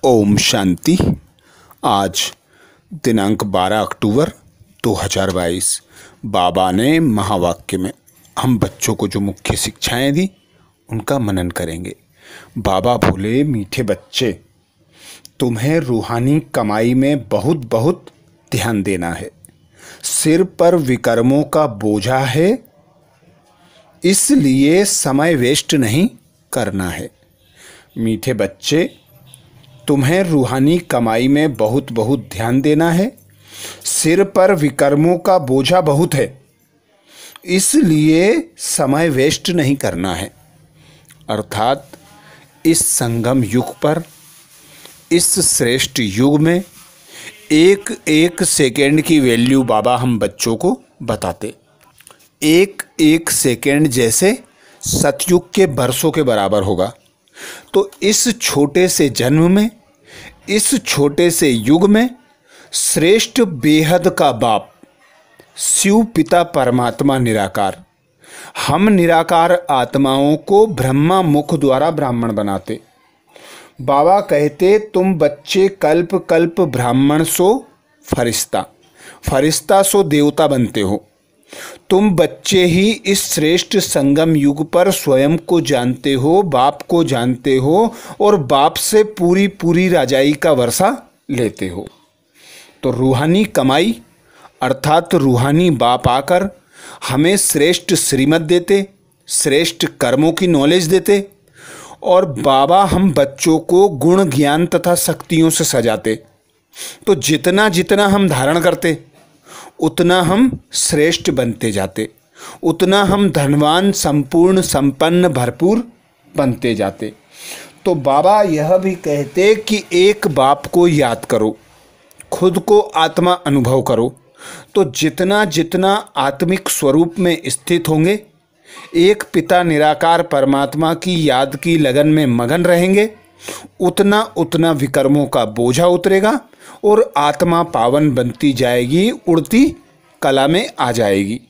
ओम शांति। आज दिनांक 12 अक्टूबर 2022 बाबा ने महावाक्य में हम बच्चों को जो मुख्य शिक्षाएं दी उनका मनन करेंगे। बाबा बोले, मीठे बच्चे, तुम्हें रूहानी कमाई में बहुत बहुत ध्यान देना है। सिर पर विकर्मों का बोझा है, इसलिए समय वेस्ट नहीं करना है। मीठे बच्चे, तुम्हें रूहानी कमाई में बहुत बहुत ध्यान देना है। सिर पर विकर्मों का बोझा बहुत है, इसलिए समय वेस्ट नहीं करना है। अर्थात इस संगम युग पर, इस श्रेष्ठ युग में एक एक सेकेंड की वैल्यू बाबा हम बच्चों को बताते। एक एक सेकेंड जैसे सतयुग के बरसों के बराबर होगा। तो इस छोटे से जन्म में, इस छोटे से युग में श्रेष्ठ बेहद का बाप शिव पिता परमात्मा निराकार, हम निराकार आत्माओं को ब्रह्मा मुख द्वारा ब्राह्मण बनाते। बाबा कहते, तुम बच्चे कल्प कल्प ब्राह्मण सो फरिश्ता, फरिश्ता सो देवता बनते हो। तुम बच्चे ही इस श्रेष्ठ संगम युग पर स्वयं को जानते हो, बाप को जानते हो और बाप से पूरी पूरी राजाई का वर्षा लेते हो। तो रूहानी कमाई अर्थात रूहानी बाप आकर हमें श्रेष्ठ श्रीमत देते, श्रेष्ठ कर्मों की नॉलेज देते और बाबा हम बच्चों को गुण ज्ञान तथा शक्तियों से सजाते। तो जितना जितना हम धारण करते उतना हम श्रेष्ठ बनते जाते, उतना हम धनवान संपूर्ण संपन्न भरपूर बनते जाते। तो बाबा यह भी कहते कि एक बाप को याद करो, खुद को आत्मा अनुभव करो। तो जितना जितना आत्मिक स्वरूप में स्थित होंगे, एक पिता निराकार परमात्मा की याद की लगन में मगन रहेंगे, उतना उतना विकर्मों का बोझा उतरेगा और आत्मा पावन बनती जाएगी, उड़ती कला में आ जाएगी।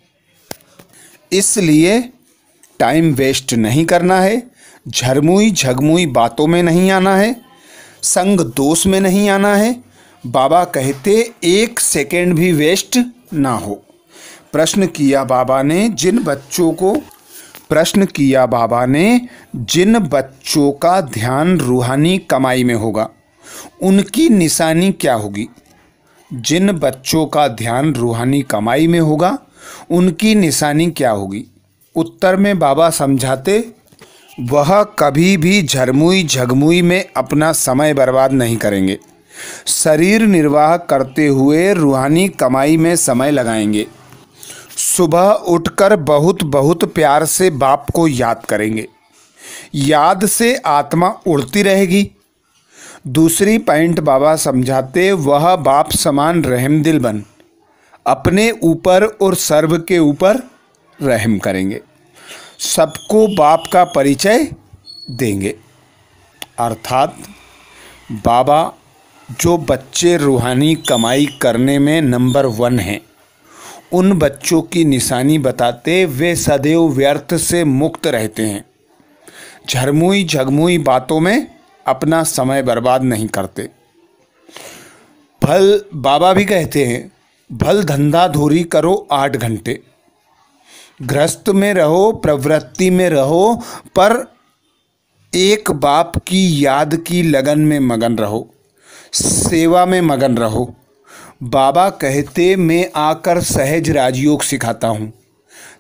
इसलिए टाइम वेस्ट नहीं करना है, झरमुई झगमुई बातों में नहीं आना है, संग दोष में नहीं आना है। बाबा कहते एक सेकेंड भी वेस्ट ना हो। प्रश्न किया बाबा ने जिन बच्चों का ध्यान रूहानी कमाई में होगा उनकी निशानी क्या होगी। जिन बच्चों का ध्यान रूहानी कमाई में होगा उनकी निशानी क्या होगी। उत्तर में बाबा समझाते, वह कभी भी झरमुई झगमुई में अपना समय बर्बाद नहीं करेंगे। शरीर निर्वाह करते हुए रूहानी कमाई में समय लगाएंगे। सुबह उठकर बहुत बहुत प्यार से बाप को याद करेंगे। याद से आत्मा उड़ती रहेगी। दूसरी पॉइंट बाबा समझाते, वह बाप समान रहमदिल बन अपने ऊपर और सर्व के ऊपर रहम करेंगे। सबको बाप का परिचय देंगे। अर्थात बाबा जो बच्चे रूहानी कमाई करने में नंबर 1 हैं, उन बच्चों की निशानी बताते, वे सदैव व्यर्थ से मुक्त रहते हैं, झरमुई झगमुई बातों में अपना समय बर्बाद नहीं करते। भल बाबा भी कहते हैं, भल धंधा धूरी करो 8 घंटे, गृहस्थ में रहो, प्रवृत्ति में रहो, पर एक बाप की याद की लगन में मगन रहो, सेवा में मगन रहो। बाबा कहते, मैं आकर सहज राजयोग सिखाता हूँ।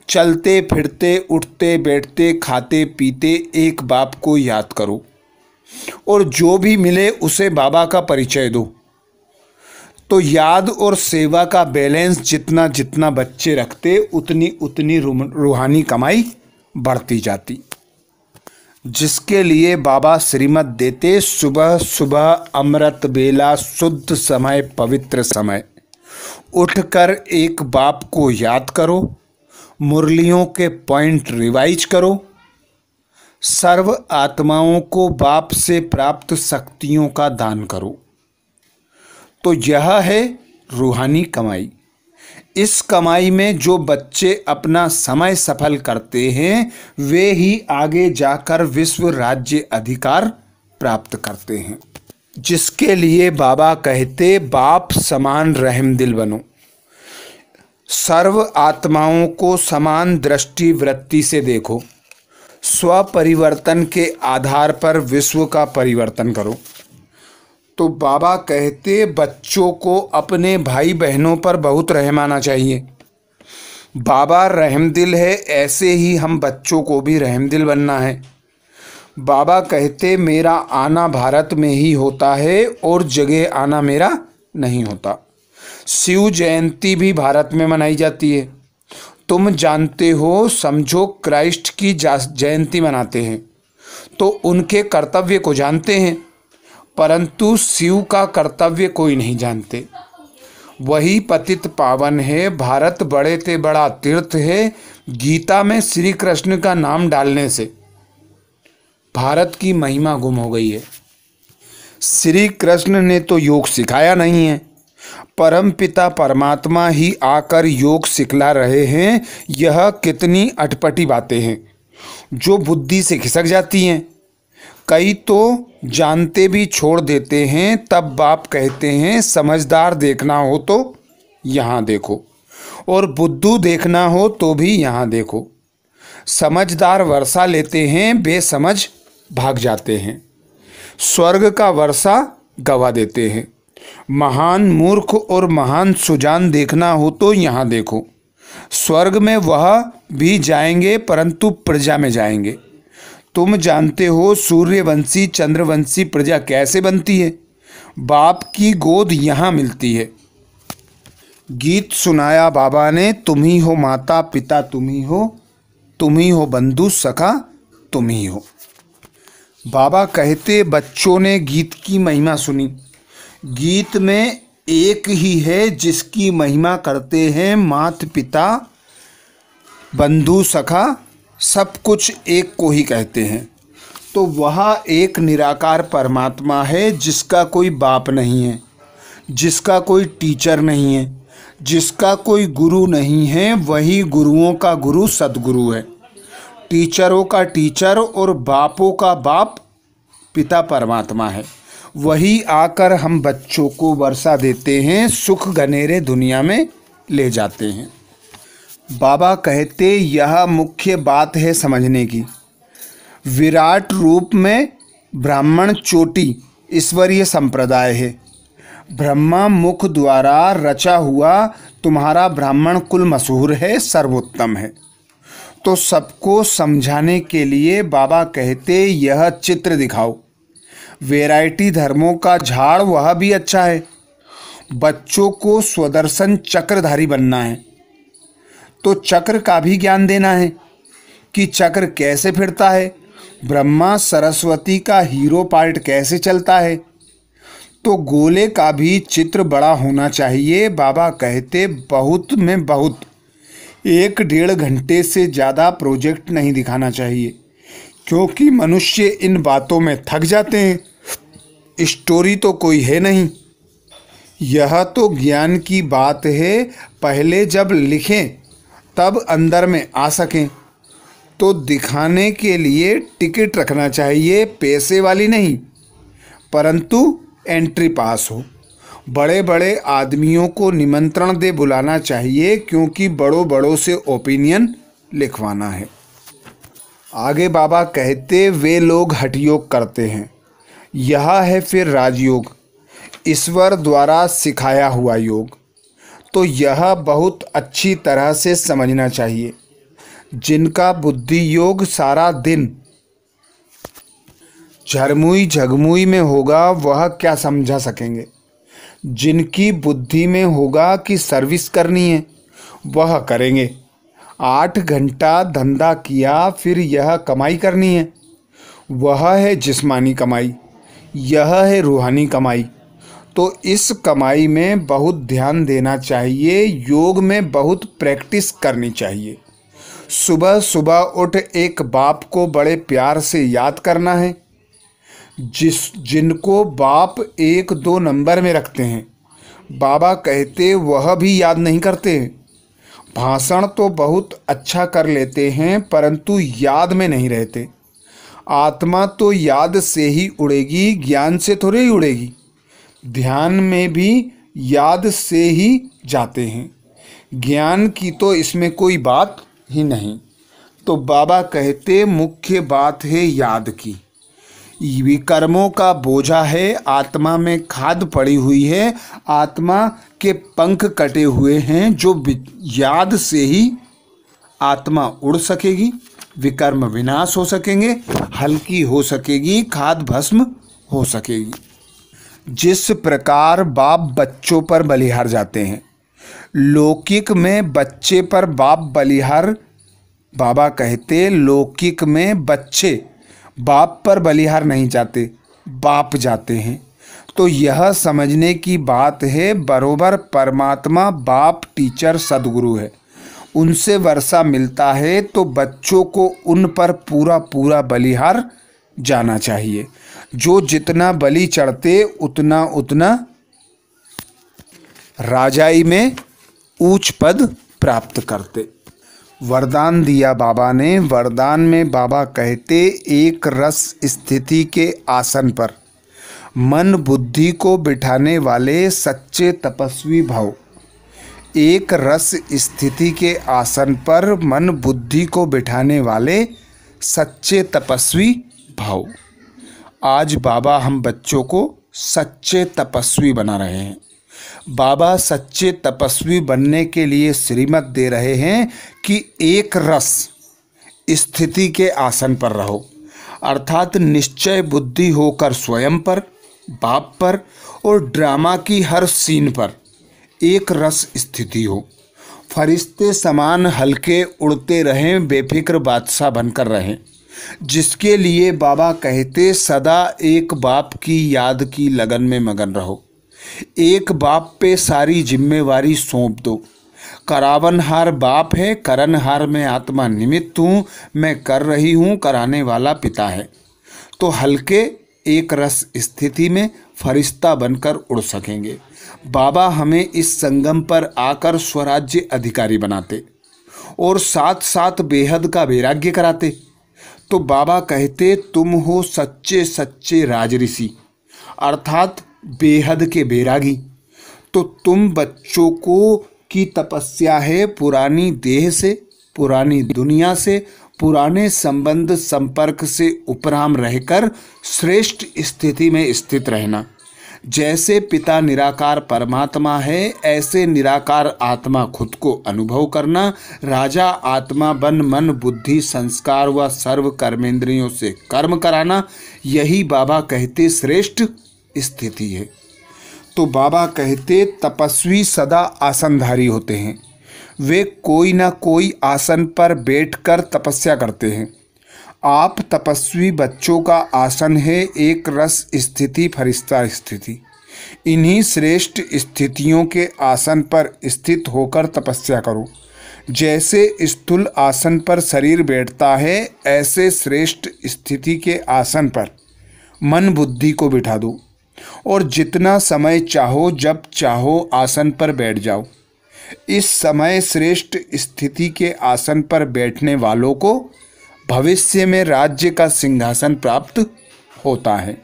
चलते फिरते उठते बैठते खाते पीते एक बाप को याद करो और जो भी मिले उसे बाबा का परिचय दो। तो याद और सेवा का बैलेंस जितना जितना बच्चे रखते उतनी उतनी रूहानी कमाई बढ़ती जाती। जिसके लिए बाबा श्रीमत देते, सुबह सुबह अमृत बेला शुद्ध समय पवित्र समय, उठकर एक बाप को याद करो, मुरलियों के पॉइंट रिवाइज करो, सर्व आत्माओं को बाप से प्राप्त शक्तियों का दान करो। तो यह है रूहानी कमाई। इस कमाई में जो बच्चे अपना समय सफल करते हैं वे ही आगे जाकर विश्व राज्य अधिकार प्राप्त करते हैं। जिसके लिए बाबा कहते बाप समान रहमदिल बनो। सर्व आत्माओं को समान दृष्टि वृत्ति से देखो। स्व परिवर्तन के आधार पर विश्व का परिवर्तन करो। तो बाबा कहते बच्चों को अपने भाई बहनों पर बहुत रहम आना चाहिए। बाबा रहमदिल है, ऐसे ही हम बच्चों को भी रहमदिल बनना है। बाबा कहते मेरा आना भारत में ही होता है और जगह आना मेरा नहीं होता। शिव जयंती भी भारत में मनाई जाती है। तुम जानते हो, समझो क्राइस्ट की जयंती मनाते हैं तो उनके कर्तव्य को जानते हैं, परंतु शिव का कर्तव्य कोई नहीं जानते। वही पतित पावन है। भारत बड़े ते बड़ा तीर्थ है। गीता में श्री कृष्ण का नाम डालने से भारत की महिमा गुम हो गई है। श्री कृष्ण ने तो योग सिखाया नहीं है, परम पिता परमात्मा ही आकर योग सिखला रहे हैं। यह कितनी अटपटी बातें हैं जो बुद्धि से खिसक जाती हैं। कई तो जानते भी छोड़ देते हैं। तब बाप कहते हैं समझदार देखना हो तो यहाँ देखो और बुद्धू देखना हो तो भी यहाँ देखो। समझदार वर्षा लेते हैं, बेसमझ भाग जाते हैं। स्वर्ग का वर्षा गवा देते हैं। महान मूर्ख और महान सुजान देखना हो तो यहाँ देखो। स्वर्ग में वह भी जाएंगे परंतु प्रजा में जाएंगे। तुम जानते हो सूर्यवंशी चंद्रवंशी प्रजा कैसे बनती है? बाप की गोद यहाँ मिलती है। गीत सुनाया बाबा ने, तुम ही हो माता पिता, तुम ही हो बंधु सखा, तुम ही हो। बाबा कहते बच्चों ने गीत की महिमा सुनी। गीत में एक ही है जिसकी महिमा करते हैं माता पिता बंधु सखा, सब कुछ एक को ही कहते हैं। तो वह एक निराकार परमात्मा है जिसका कोई बाप नहीं है, जिसका कोई टीचर नहीं है, जिसका कोई गुरु नहीं है। वही गुरुओं का गुरु सद्गुरु है। टीचरों का टीचर और बापों का बाप पिता परमात्मा है। वही आकर हम बच्चों को वर्षा देते हैं, सुख घनेरे दुनिया में ले जाते हैं। बाबा कहते यह मुख्य बात है समझने की। विराट रूप में ब्राह्मण चोटी ईश्वरीय संप्रदाय है। ब्रह्मा मुख द्वारा रचा हुआ तुम्हारा ब्राह्मण कुल मशहूर है, सर्वोत्तम है। तो सबको समझाने के लिए बाबा कहते यह चित्र दिखाओ। वैरायटी धर्मों का झाड़ वह भी अच्छा है। बच्चों को स्वदर्शन चक्रधारी बनना है तो चक्र का भी ज्ञान देना है कि चक्र कैसे फिरता है, ब्रह्मा सरस्वती का हीरो पार्ट कैसे चलता है। तो गोले का भी चित्र बड़ा होना चाहिए। बाबा कहते बहुत में बहुत 1-1.5 घंटे से ज़्यादा प्रोजेक्ट नहीं दिखाना चाहिए, क्योंकि मनुष्य इन बातों में थक जाते हैं। स्टोरी तो कोई है नहीं, यह तो ज्ञान की बात है। पहले जब लिखें तब अंदर में आ सकें। तो दिखाने के लिए टिकट रखना चाहिए, पैसे वाली नहीं, परंतु एंट्री पास हो। बड़े बड़े आदमियों को निमंत्रण दे बुलाना चाहिए, क्योंकि बड़ों बड़ों से ओपिनियन लिखवाना है। आगे बाबा कहते वे लोग हठ योग करते हैं। यह है फिर राजयोग, ईश्वर द्वारा सिखाया हुआ योग। तो यह बहुत अच्छी तरह से समझना चाहिए। जिनका बुद्धि योग सारा दिन झरमुई झगमुई में होगा वह क्या समझा सकेंगे। जिनकी बुद्धि में होगा कि सर्विस करनी है वह करेंगे। 8 घंटा धंधा किया फिर यह कमाई करनी है, वह है जिस्मानी कमाई, यह है रूहानी कमाई। तो इस कमाई में बहुत ध्यान देना चाहिए। योग में बहुत प्रैक्टिस करनी चाहिए। सुबह सुबह उठ एक बाप को बड़े प्यार से याद करना है। जिनको बाप 1-2 नंबर में रखते हैं, बाबा कहते वह भी याद नहीं करते। भाषण तो बहुत अच्छा कर लेते हैं परंतु याद में नहीं रहते। आत्मा तो याद से ही उड़ेगी, ज्ञान से थोड़ी ही उड़ेगी। ध्यान में भी याद से ही जाते हैं। ज्ञान की तो इसमें कोई बात ही नहीं। तो बाबा कहते मुख्य बात है याद की। विकर्मों का बोझा है, आत्मा में खाद पड़ी हुई है, आत्मा के पंख कटे हुए हैं, जो याद से ही आत्मा उड़ सकेगी, विकर्म विनाश हो सकेंगे, हल्की हो सकेगी, खाद भस्म हो सकेगी। जिस प्रकार बाप बच्चों पर बलिहार जाते हैं, लौकिक में बच्चे पर बाप बलिहार, बाबा कहते लौकिक में बच्चे बाप पर बलिहार नहीं जाते, बाप जाते हैं। तो यह समझने की बात है, बरोबर परमात्मा बाप टीचर सदगुरु है, उनसे वर्षा मिलता है, तो बच्चों को उन पर पूरा पूरा बलिहार जाना चाहिए। जो जितना बलि चढ़ते उतना उतना राजाई में ऊंच पद प्राप्त करते। वरदान दिया बाबा ने। वरदान में बाबा कहते एक रस स्थिति के आसन पर मन बुद्धि को बिठाने वाले सच्चे तपस्वी भव। एक रस स्थिति के आसन पर मन बुद्धि को बिठाने वाले सच्चे तपस्वी भव। आज बाबा हम बच्चों को सच्चे तपस्वी बना रहे हैं। बाबा सच्चे तपस्वी बनने के लिए श्रीमत दे रहे हैं कि एक रस स्थिति के आसन पर रहो, अर्थात निश्चय बुद्धि होकर स्वयं पर, बाप पर और ड्रामा की हर सीन पर एक रस स्थिति हो। फरिश्ते समान हल्के उड़ते रहें, बेफिक्र बादशाह बनकर रहें, जिसके लिए बाबा कहते सदा एक बाप की याद की लगन में मगन रहो। एक बाप पे सारी जिम्मेवारी सौंप दो। करावनहार बाप है, करनहार में आत्मा निमित्त हूँ, मैं कर रही हूँ, कराने वाला पिता है। तो हल्के एक रस स्थिति में फरिश्ता बनकर उड़ सकेंगे। बाबा हमें इस संगम पर आकर स्वराज्य अधिकारी बनाते और साथ साथ बेहद का वैराग्य कराते। तो बाबा कहते तुम हो सच्चे सच्चे राजऋषि, अर्थात बेहद के बैरागी। तो तुम बच्चों को की तपस्या है पुरानी देह से, पुरानी दुनिया से, पुराने संबंध संपर्क से उपराम रहकर श्रेष्ठ स्थिति में स्थित रहना। जैसे पिता निराकार परमात्मा है, ऐसे निराकार आत्मा खुद को अनुभव करना। राजा आत्मा बन मन बुद्धि संस्कार व सर्व कर्मेंद्रियों से कर्म कराना, यही बाबा कहते श्रेष्ठ स्थिति है। तो बाबा कहते तपस्वी सदा आसनधारी होते हैं। वे कोई ना कोई आसन पर बैठकर तपस्या करते हैं। आप तपस्वी बच्चों का आसन है एक रस स्थिति, फरिश्ता स्थिति। इन्हीं श्रेष्ठ स्थितियों के आसन पर स्थित होकर तपस्या करो। जैसे स्थूल आसन पर शरीर बैठता है, ऐसे श्रेष्ठ स्थिति के आसन पर मन बुद्धि को बिठा दो और जितना समय चाहो जब चाहो आसन पर बैठ जाओ। इस समय श्रेष्ठ स्थिति के आसन पर बैठने वालों को भविष्य में राज्य का सिंहासन प्राप्त होता है।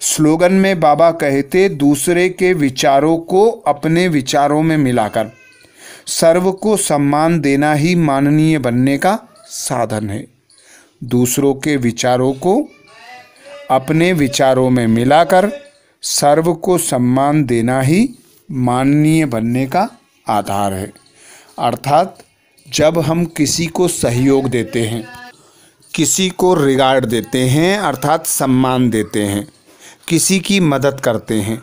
स्लोगन में बाबा कहते दूसरे के विचारों को अपने विचारों में मिलाकर सर्व को सम्मान देना ही माननीय बनने का साधन है। दूसरों के विचारों को अपने विचारों में मिलाकर सर्व को सम्मान देना ही माननीय बनने का आधार है। अर्थात जब हम किसी को सहयोग देते हैं, किसी को रिगार्ड देते हैं अर्थात सम्मान देते हैं, किसी की मदद करते हैं,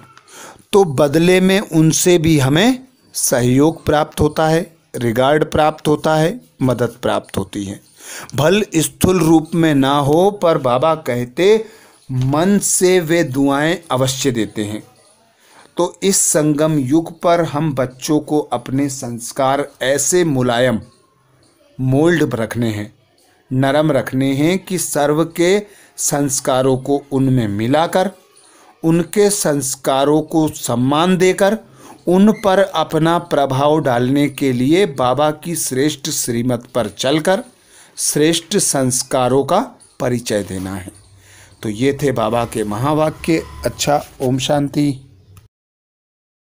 तो बदले में उनसे भी हमें सहयोग प्राप्त होता है, रिगार्ड प्राप्त होता है, मदद प्राप्त होती है। भल स्थूल रूप में ना हो, पर बाबा कहते मन से वे दुआएं अवश्य देते हैं। तो इस संगम युग पर हम बच्चों को अपने संस्कार ऐसे मुलायम मोल्ड रखने हैं, नरम रखने हैं कि सर्व के संस्कारों को उनमें मिलाकर, उनके संस्कारों को सम्मान देकर, उन पर अपना प्रभाव डालने के लिए बाबा की श्रेष्ठ श्रीमत पर चलकर श्रेष्ठ संस्कारों का परिचय देना है। तो ये थे बाबा के महावाक्य। अच्छा, ओम शांति।